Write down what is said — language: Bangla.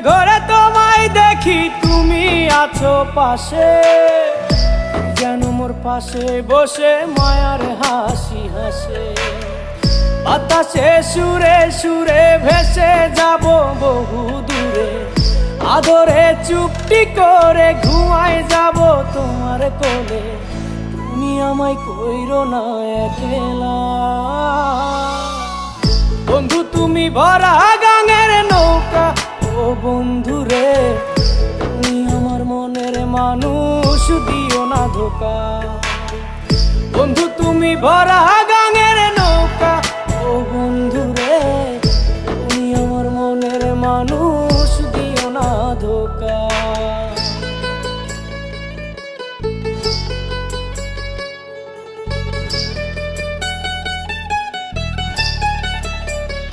ঘরে তোমায় দেখি তুমি আছো পাশে, যেন মোর পাশে বসে মায়ার হাসি হাসে। বাতাসে সুরে সুরে ভেসে যাব বহু দূরে, আদরে চুপটি করে ঘুমায় যাব তোমার কোলে। তুমি আমায় কইরো না একলা বন্ধু, তুমি ভরা গাঙের নৌকা। ও বন্ধু রে, তুমি আমার মনের মানুষ, দিও না ধোকা। বন্ধু তুমি ভরা গাঙের নৌকা, ও বন্ধু রে।